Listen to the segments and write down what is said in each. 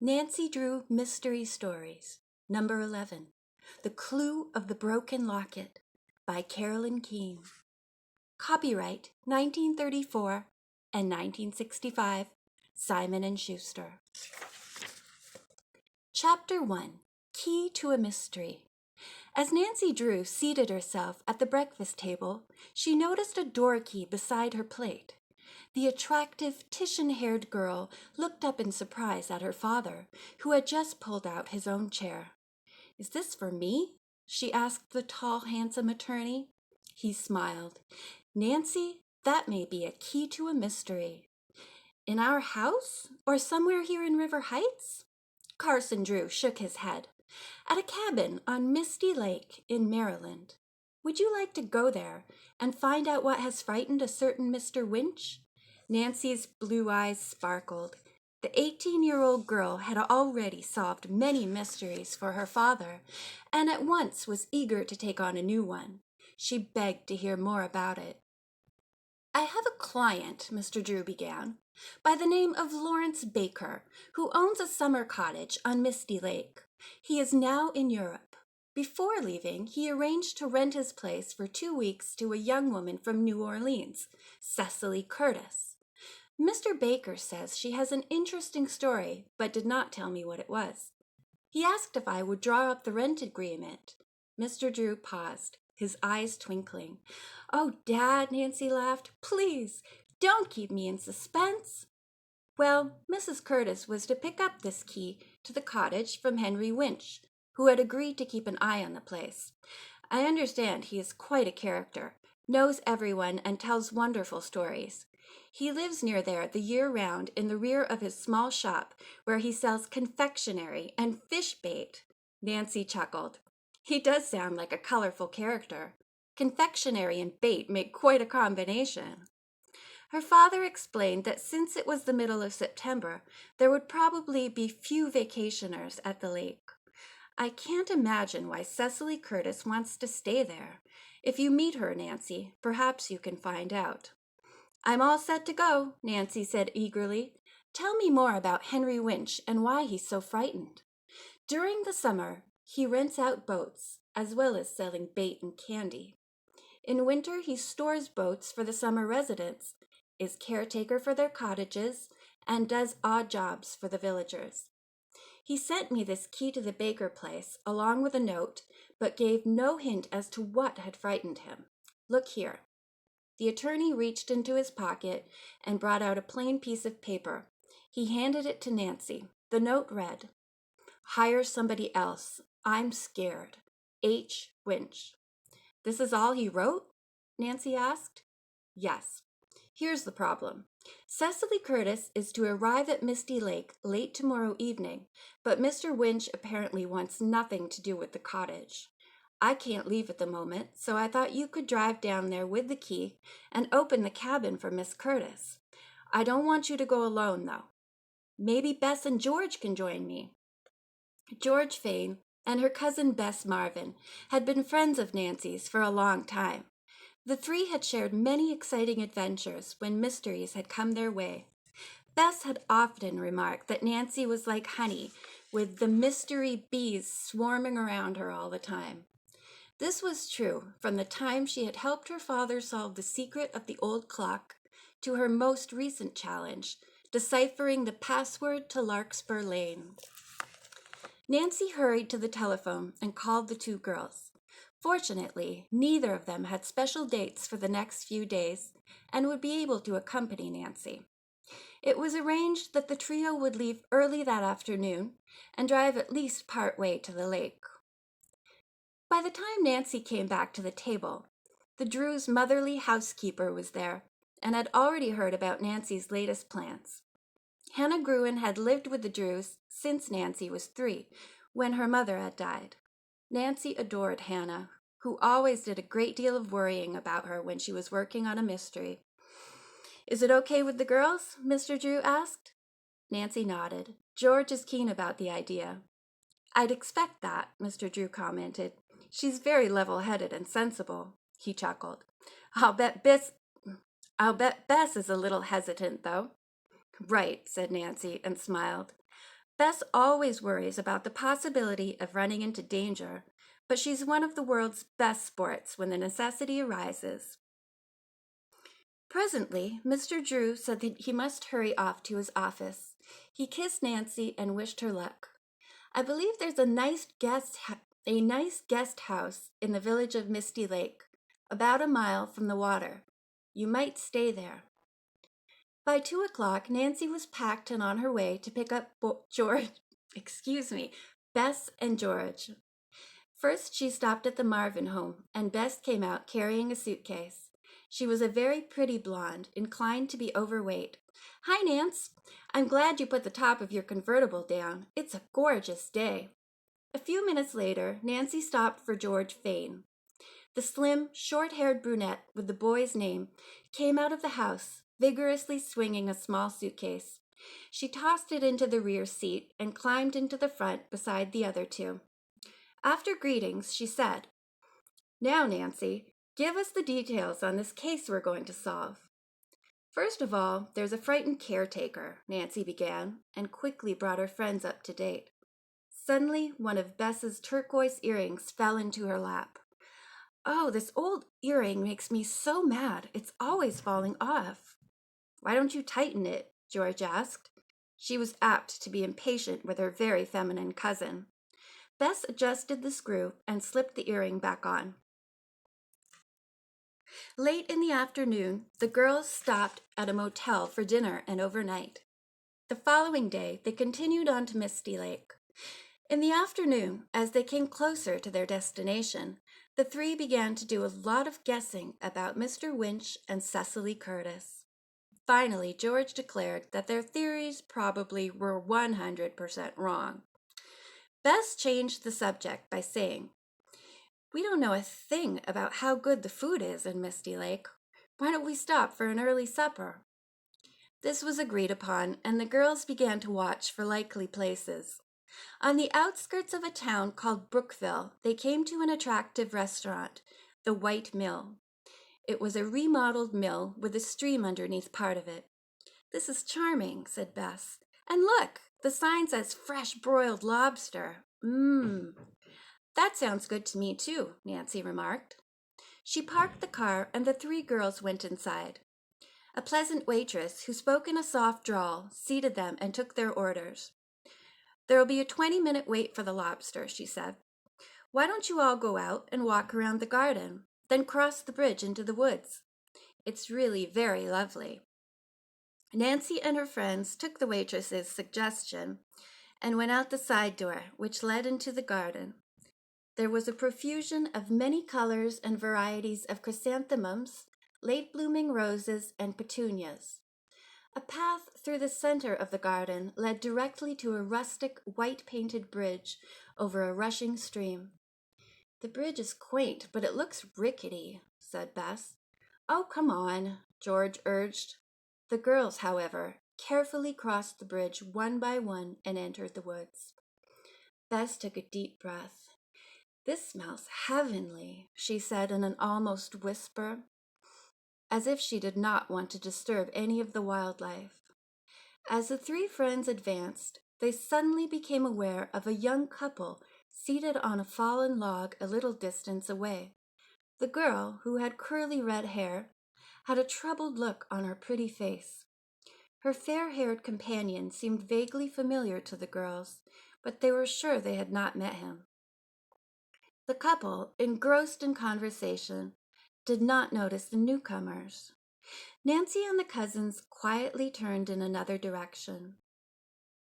Nancy Drew Mystery Stories, Number 11, The Clue of the Broken Locket, by Carolyn Keene. Copyright 1934 and 1965, Simon & Schuster. Chapter 1, Key to a Mystery. As Nancy Drew seated herself at the breakfast table, she noticed a door key beside her plate. The attractive, Titian-haired girl looked up in surprise at her father, who had just pulled out his own chair. "Is this for me?" she asked the tall, handsome attorney. He smiled. "Nancy, that may be a key to a mystery." "In our house? Or somewhere here in River Heights?" Carson Drew shook his head. "At a cabin on Misty Lake in Maryland. Would you like to go there and find out what has frightened a certain Mr. Winch?" Nancy's blue eyes sparkled. The 18-year-old girl had already solved many mysteries for her father, and at once was eager to take on a new one. She begged to hear more about it. "I have a client," Mr. Drew began, "by the name of Lawrence Baker, who owns a summer cottage on Misty Lake. He is now in Europe. Before leaving, he arranged to rent his place for 2 weeks to a young woman from New Orleans, Cecily Curtis. Mr. Baker says she has an interesting story, but did not tell me what it was. He asked if I would draw up the rent agreement." Mr. Drew paused, his eyes twinkling. "Oh, Dad," Nancy laughed, "please, don't keep me in suspense." Well, Mrs. Curtis was to pick up this key to the cottage from Henry Winch, who had agreed to keep an eye on the place. I understand he is quite a character, knows everyone, and tells wonderful stories. He lives near there the year round in the rear of his small shop, where he sells confectionery and fish bait. Nancy chuckled. He does sound like a colorful character. Confectionery and bait make quite a combination. Her father explained that since it was the middle of September, there would probably be few vacationers at the lake. "I can't imagine why Cecily Curtis wants to stay there. If you meet her, Nancy, perhaps you can find out." "I'm all set to go," Nancy said eagerly. "Tell me more about Henry Winch and why he's so frightened." "During the summer, he rents out boats, as well as selling bait and candy. In winter, he stores boats for the summer residents, is caretaker for their cottages, and does odd jobs for the villagers. He sent me this key to the Baker place, along with a note, but gave no hint as to what had frightened him. Look here." The attorney reached into his pocket and brought out a plain piece of paper. He handed it to Nancy. The note read, "Hire somebody else. I'm scared. H. Winch." "This is all he wrote?" Nancy asked. "Yes. Here's the problem. Cecily Curtis is to arrive at Misty Lake late tomorrow evening, but Mr. Winch apparently wants nothing to do with the cottage. I can't leave at the moment, so I thought you could drive down there with the key and open the cabin for Miss Curtis. I don't want you to go alone, though. Maybe Bess and George can join me." George Fane and her cousin Bess Marvin had been friends of Nancy's for a long time. The three had shared many exciting adventures when mysteries had come their way. Bess had often remarked that Nancy was like honey, with the mystery bees swarming around her all the time. This was true from the time she had helped her father solve the secret of the old clock to her most recent challenge, deciphering the password to Larkspur Lane. Nancy hurried to the telephone and called the two girls. Fortunately, neither of them had special dates for the next few days and would be able to accompany Nancy. It was arranged that the trio would leave early that afternoon and drive at least part way to the lake. By the time Nancy came back to the table, the Drews' motherly housekeeper was there and had already heard about Nancy's latest plans. Hannah Gruen had lived with the Drews since Nancy was 3, when her mother had died. Nancy adored Hannah, who always did a great deal of worrying about her when she was working on a mystery. "Is it okay with the girls?" Mr. Drew asked. Nancy nodded. "George is keen about the idea." "I'd expect that," Mr. Drew commented. "She's very level-headed and sensible." He chuckled. I'll bet Bess is a little hesitant, though." "Right," said Nancy and smiled. Bess always worries about the possibility of running into danger, but she's one of the world's best sports when the necessity arises. Presently, Mr. Drew said that he must hurry off to his office. He kissed Nancy and wished her luck. I believe there's a nice guest house in the village of Misty Lake, about a mile from the water. You might stay there. By 2 o'clock, Nancy was packed and on her way to pick up Bess and George. First, she stopped at the Marvin home, and Bess came out carrying a suitcase. She was a very pretty blonde, inclined to be overweight. "Hi, Nance. I'm glad you put the top of your convertible down. It's a gorgeous day." A few minutes later, Nancy stopped for George Fane. The slim, short-haired brunette with the boy's name came out of the house, vigorously swinging a small suitcase. She tossed it into the rear seat and climbed into the front beside the other two. After greetings, she said, "Now, Nancy, give us the details on this case we're going to solve." "First of all, there's a frightened caretaker," Nancy began, and quickly brought her friends up to date. Suddenly, one of Bess's turquoise earrings fell into her lap. "Oh, this old earring makes me so mad. It's always falling off." "Why don't you tighten it?" George asked. She was apt to be impatient with her very feminine cousin. Bess adjusted the screw and slipped the earring back on. Late in the afternoon, the girls stopped at a motel for dinner and overnight. The following day, they continued on to Misty Lake. In the afternoon, as they came closer to their destination, the three began to do a lot of guessing about Mr. Winch and Cecily Curtis. Finally, George declared that their theories probably were 100% wrong. Bess changed the subject by saying, "We don't know a thing about how good the food is in Misty Lake. Why don't we stop for an early supper?" This was agreed upon, and the girls began to watch for likely places. On the outskirts of a town called Brookville, they came to an attractive restaurant, the White Mill. It was a remodeled mill with a stream underneath part of it. "This is charming," said Bess. "And look, the sign says fresh broiled lobster. That sounds good to me too," Nancy remarked. She parked the car and the three girls went inside. A pleasant waitress, who spoke in a soft drawl, seated them and took their orders. "There'll be a 20-minute wait for the lobster," she said. "Why don't you all go out and walk around the garden, then cross the bridge into the woods? It's really very lovely." Nancy and her friends took the waitress's suggestion and went out the side door, which led into the garden. There was a profusion of many colors and varieties of chrysanthemums, late-blooming roses, and petunias. A path through the center of the garden led directly to a rustic, white-painted bridge over a rushing stream. "The bridge is quaint, but it looks rickety," said Bess. "Oh, come on," George urged. The girls, however, carefully crossed the bridge one by one and entered the woods. Bess took a deep breath. "This smells heavenly," she said in an almost whisper, as if she did not want to disturb any of the wildlife. As the three friends advanced, they suddenly became aware of a young couple seated on a fallen log a little distance away. The girl, who had curly red hair, had a troubled look on her pretty face. Her fair-haired companion seemed vaguely familiar to the girls, but they were sure they had not met him. The couple, engrossed in conversation, did not notice the newcomers. Nancy and the cousins quietly turned in another direction.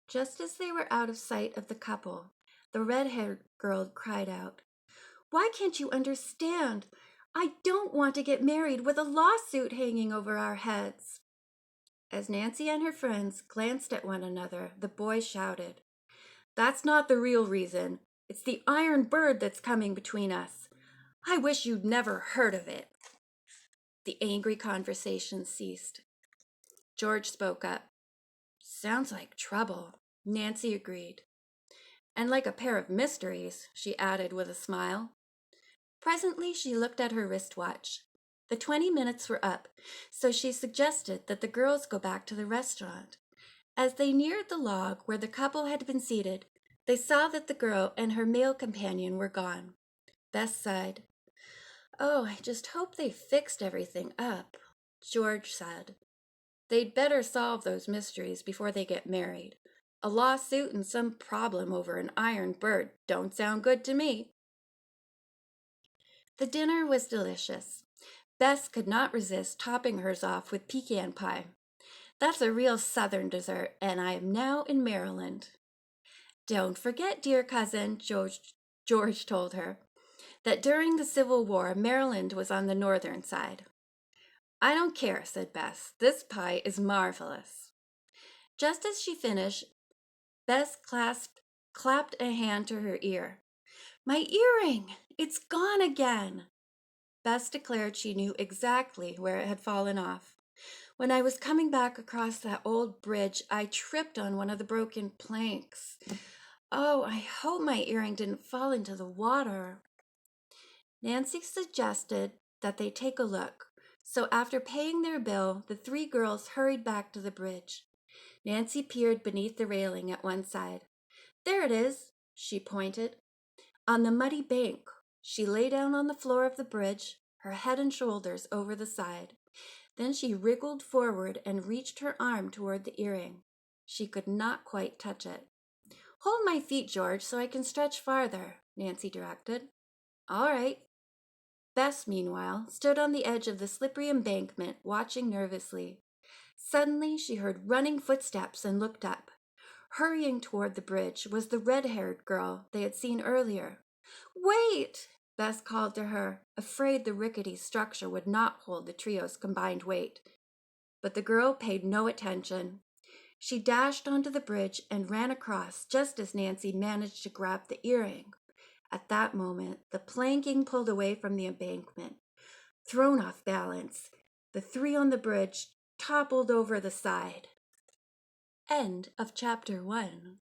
Just as they were out of sight of the couple, the red-haired girl cried out, "Why can't you understand? I don't want to get married with a lawsuit hanging over our heads." As Nancy and her friends glanced at one another, the boy shouted, "That's not the real reason. It's the iron bird that's coming between us. I wish you'd never heard of it." The angry conversation ceased. George spoke up. "Sounds like trouble," Nancy agreed. "And like a pair of mysteries," she added with a smile. Presently, she looked at her wristwatch. The 20 minutes were up, so she suggested that the girls go back to the restaurant. As they neared the log where the couple had been seated, they saw that the girl and her male companion were gone. Bess sighed. "Oh, I just hope they fixed everything up," George said. "They'd better solve those mysteries before they get married. A lawsuit and some problem over an iron bird don't sound good to me." The dinner was delicious. Bess could not resist topping hers off with pecan pie. "That's a real Southern dessert, and I am now in Maryland." "Don't forget, dear cousin," George told her, "that during the Civil War, Maryland was on the northern side." "I don't care," said Bess. "This pie is marvelous." Just as she finished, Bess clapped a hand to her ear. "My earring! It's gone again!" Bess declared she knew exactly where it had fallen off. "When I was coming back across that old bridge, I tripped on one of the broken planks. Oh, I hope my earring didn't fall into the water." Nancy suggested that they take a look, so after paying their bill, the three girls hurried back to the bridge. Nancy peered beneath the railing at one side. "There it is," she pointed. On the muddy bank, she lay down on the floor of the bridge, her head and shoulders over the side. Then she wriggled forward and reached her arm toward the earring. She could not quite touch it. "Hold my feet, George, so I can stretch farther," Nancy directed. "All right." Bess, meanwhile, stood on the edge of the slippery embankment, watching nervously. Suddenly, she heard running footsteps and looked up. Hurrying toward the bridge was the red-haired girl they had seen earlier. "Wait!" Bess called to her, afraid the rickety structure would not hold the trio's combined weight. But the girl paid no attention. She dashed onto the bridge and ran across just as Nancy managed to grab the earring. At that moment, the planking pulled away from the embankment. Thrown off balance, the three on the bridge toppled over the side. End of chapter 1.